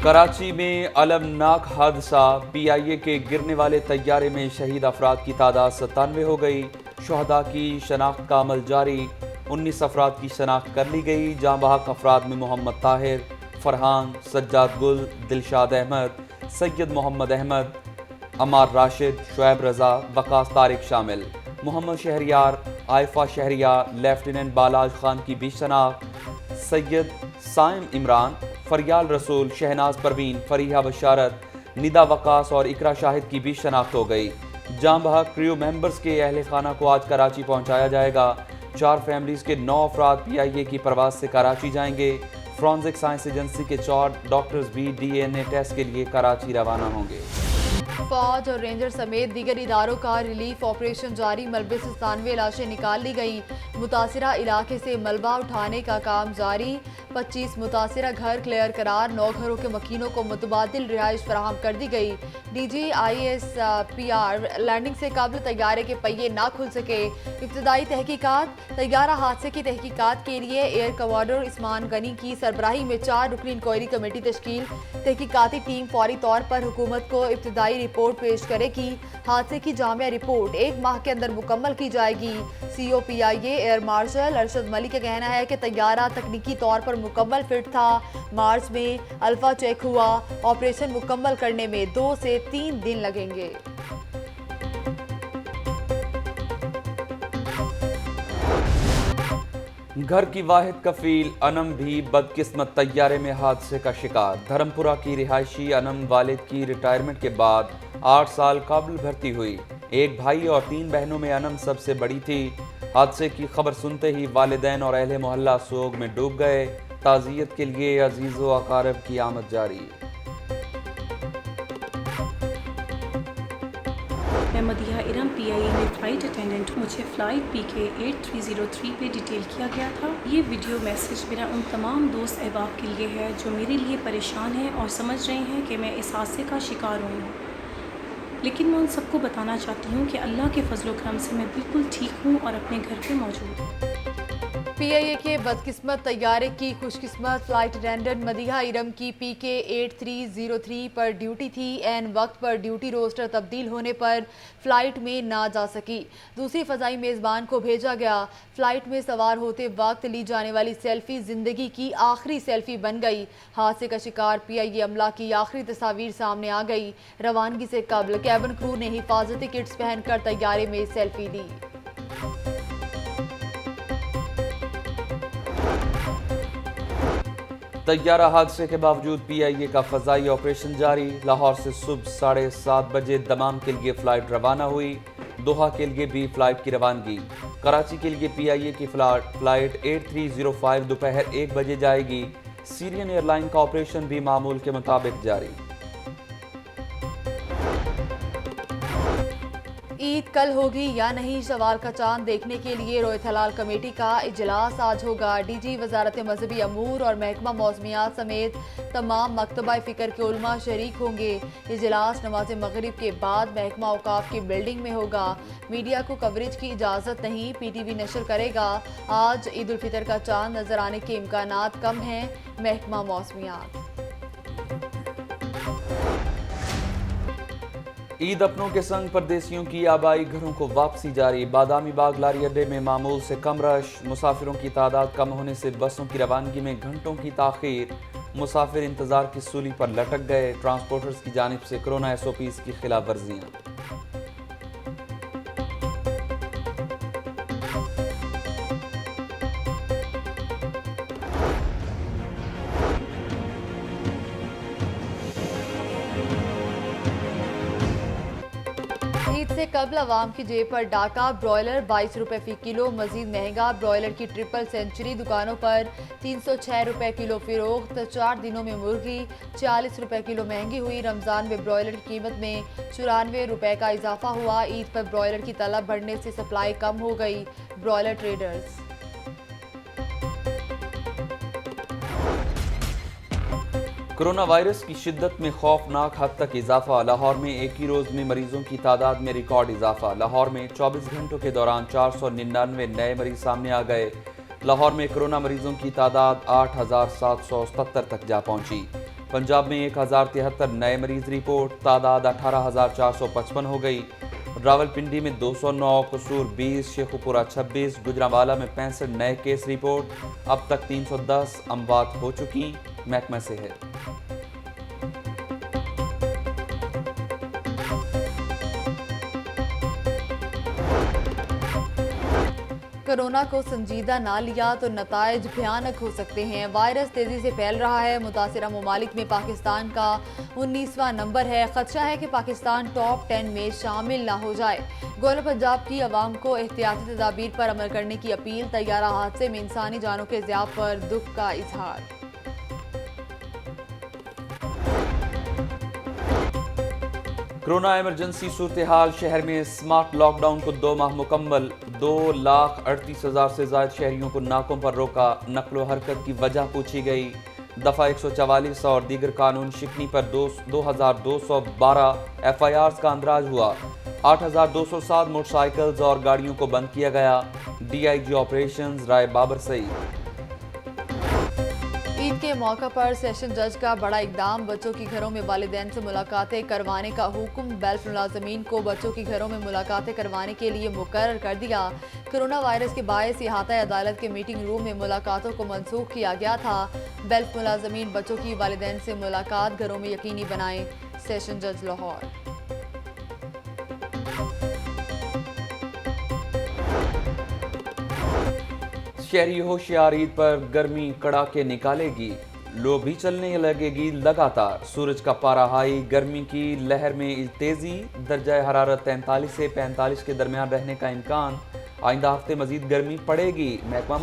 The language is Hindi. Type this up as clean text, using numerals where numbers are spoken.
कराची में अलमनाक हादसा, PIA के गिरने वाले तैयारे में शहीद अफराद की तादाद 97 हो गई। शहदा की शनाख्त का अमल जारी, 19 अफराद की शनाख्त कर ली गई। जाँ बहक अफराद में मोहम्मद ताहिर, फरहान, सज्जाद गुल, दिलशाद अहमद, सैयद मोहम्मद अहमद, अमार राशिद, शुएब रजा, वकास तारिक शामिल। मोहम्मद शहरियार, आयफा शहरियार, लेफ्टिनेंट बालाज खान की भी शनाख्त। सैयद साइम इमरान, फरियाल रसूल, शहनाज परवीन, फरीहा बशारत, निदा वकास और इकरा शाहिद की भी शनाख्त हो गई। जाँ बहक क्रू मेंबर्स के अहल खाना को आज कराची पहुंचाया जाएगा। 4 फैमिलीज के 9 अफराद PIA की परवाज से कराची जाएंगे। फॉरेंसिक साइंस एजेंसी के 4 डॉक्टर्स भी DNA टेस्ट के लिए कराची रवाना होंगे। फौज और रेंजर समेत दीगर इदारों का रिलीफ ऑपरेशन जारी, मलबे से 97 लाशें निकाल ली गई। मुतासिरा इलाके से मलबा उठाने का काम जारी, 25 मुतासिरा घर क्लियर करार, 9 घरों के मकीनों को मुतबादिल रिहाइश फराहम कर दी गई। DGISPR लैंडिंग से कबल तैयारे के पहिए ना खुल सके। इब्तदाई तहकीकात, तैयारा हादसे की तहकीकात के लिए एयर कमांडर इस्मान गनी की सरबराही में 4 रुकनी इंक्वायरी कमेटी तश्कील। तहकीकाती टीम फौरी तौर पर हुकूमत को इब्तदाई रिपोर्ट पेश करेगी। हादसे की जामिया रिपोर्ट 1 माह के अंदर मुकम्मल की जाएगी। CO PIA air marshal Arshad Malik का कहना है कि तैयारा तकनीकी तौर पर मुकम्मल फिट था। मार्च में अल्फा चेक हुआ। ऑपरेशन मुकम्मल करने में 2 से 3 दिन लगेंगे। घर की वाहिद कफील अनम भी बदकिस्मत तैयारे में हादसे का शिकार। धर्मपुरा की रिहायशी अनम वालिद की रिटायरमेंट के बाद 8 साल काबुल भर्ती हुई। एक भाई और 3 बहनों में अनम सबसे बड़ी थी। हादसे की खबर सुनते ही वालिदैन और अहले मोहल्ला सोग में डूब गए। ताज़ियत के लिए अजीज़ो अकारब की आमद जारी। मैं मदिहा इरम, PIA में फ़्लाइट अटेंडेंट। मुझे फ़्लाइट PK 8303 पे डिटेल किया गया था। ये वीडियो मैसेज मेरा उन तमाम दोस्त अहबाब के लिए है जो मेरे लिए परेशान हैं और समझ रहे हैं कि मैं इस हादसे का शिकार हूँ। लेकिन मैं उन सबको बताना चाहती हूँ कि अल्लाह के फजल करम से मैं बिल्कुल ठीक हूँ और अपने घर पे मौजूद हूँ। PIA के बदकिस्मत तैयारे की खुशकिस्मत फ़्लाइट अटेंडेंट मदिहा इरम की PK 8303 पर ड्यूटी थी। एन वक्त पर ड्यूटी रोस्टर तब्दील होने पर फ़्लाइट में ना जा सकी। दूसरी फ़ज़ाई मेज़बान को भेजा गया। फ़्लाइट में सवार होते वक्त ली जाने वाली सेल्फ़ी ज़िंदगी की आखिरी सेल्फ़ी बन गई। हादसे का शिकार PIA अमला की आखिरी तस्वीर सामने आ गई। रवानगी से कबल कैबिन क्रू ने हिफाजती किट्स पहनकर तैयारे में सेल्फ़ी दी। तैयारा हादसे के बावजूद PIA का फ़ज़ाई ऑपरेशन जारी। लाहौर से सुबह 7:30 बजे दमाम के लिए फ़्लाइट रवाना हुई। दोहा के लिए भी फ़्लाइट की रवानगी। कराची के लिए PIA की फ़्लाइट 8305 दोपहर 1 बजे जाएगी। सीरियन एयरलाइन का ऑपरेशन भी मामूल के मुताबिक जारी। ईद कल होगी या नहीं, सवाल का चांद देखने के लिए रोयत हलाल कमेटी का इजलास आज होगा। DG वजारत मजहबी अमूर और महकमा मौसमियात समेत तमाम मकतबा फ़िक्र के उलमा शरीक होंगे। इजलास नमाज मगरिब के बाद महकमा औकाफ की बिल्डिंग में होगा। मीडिया को कवरेज की इजाज़त नहीं, PTV नशर करेगा। आज ईद उल फितर का चांद नजर आने के इम्कानात कम हैं, महकमा मौसमियात। ईद अपनों के संग परदेसियों की आबाई घरों को वापसी जारी। बादामी बाग लारी अड्डे में मामूल से कम रश। मुसाफिरों की तादाद कम होने से बसों की रवानगी में घंटों की ताख़ीर। मुसाफिर इंतजार की सूली पर लटक गए। ट्रांसपोर्टर्स की जानिब से कोरोना SOPs की खिलाफ वर्जियाँ। ईद से कबल अवाम की जेब पर डाका। ब्रॉयलर 22 रुपए फ़ी किलो मजीद महंगा। ब्रॉयलर की ट्रिपल सेंचुरी दुकानों पर 306 रुपए किलो फ़रोख्त। 4 दिनों में मुर्गी 40 रुपए किलो महंगी हुई। रमज़ान में ब्रॉयलर की कीमत में 94 रुपए का इजाफा हुआ। ईद पर ब्रॉयलर की तलब बढ़ने से सप्लाई कम हो गई। Broiler traders. कोरोना वायरस की शिद्दत में खौफनाक हद तक इजाफा। लाहौर में एक ही रोज में मरीजों की तादाद में रिकॉर्ड इजाफा। लाहौर में 24 घंटों के दौरान 499 नए मरीज सामने आ गए। लाहौर में कोरोना मरीजों की तादाद 8,777 तक जा पहुंची। पंजाब में 1073 नए मरीज रिपोर्ट, तादाद 18,455 हो गई। रावलपिंडी में 209, कसूर 20, शेखुपुरा 26, गुजरांवाला में 65 नए केस रिपोर्ट। अब तक 310 अमवात हो चुकी। महकमा से है। कोरोना को संजीदा ना लिया तो नताइज भयानक हो सकते हैं। वायरस तेजी से फैल रहा है। मुतासिरा ममालिक में पाकिस्तान का 19वां नंबर है। खदशा है कि पाकिस्तान टॉप 10 में शामिल ना हो जाए। गवर्नर पंजाब की अवाम को एहतियाती तदाबीर पर अमल करने की अपील। तैयारा हादसे में इंसानी जानों के ज़िया पर दुख का इजहार। कोरोना इमरजेंसी सूरत हाल। शहर में स्मार्ट लॉकडाउन को 2 माह मुकम्मल। 2,38,000 से ज्यादा शहरियों को नाकों पर रोका। नकलो हरकत की वजह पूछी गई। दफ़ा 144 और दीगर कानून शिकनी पर 2,212 FIRs का अंदराज हुआ। 8,207 मोटरसाइकिल्स और गाड़ियों को बंद किया गया। DIG ऑपरेशंस राय बाबर सईद। ईद के मौका पर सेशन जज का बड़ा इकदाम। बच्चों की घरों में वालिदैन से मुलाकातें करवाने का हुक्म। बेल्फ मुलाजमीन को बच्चों की घरों में मुलाकातें करवाने के लिए मुकर्रर कर दिया। कोरोना वायरस के बायस इहाता अदालत के मीटिंग रूम में मुलाकातों को मनसूख किया गया था। बेल्फ मुलाजमीन बच्चों की वालिदैन से मुलाकात घरों में यकीनी बनाएं। सेशन जज लाहौर। शहरी होशियार। ईद पर गर्मी कड़ाके निकालेगी। लो भी चलने लगेगी लगातार। सूरज का पारा हाई। गर्मी की लहर में तेजी। दर्जा हरारत 43 से 45 के दरमियान रहने का इम्कान। आइंदा हफ्ते मजीद गर्मी पड़ेगी। महकमा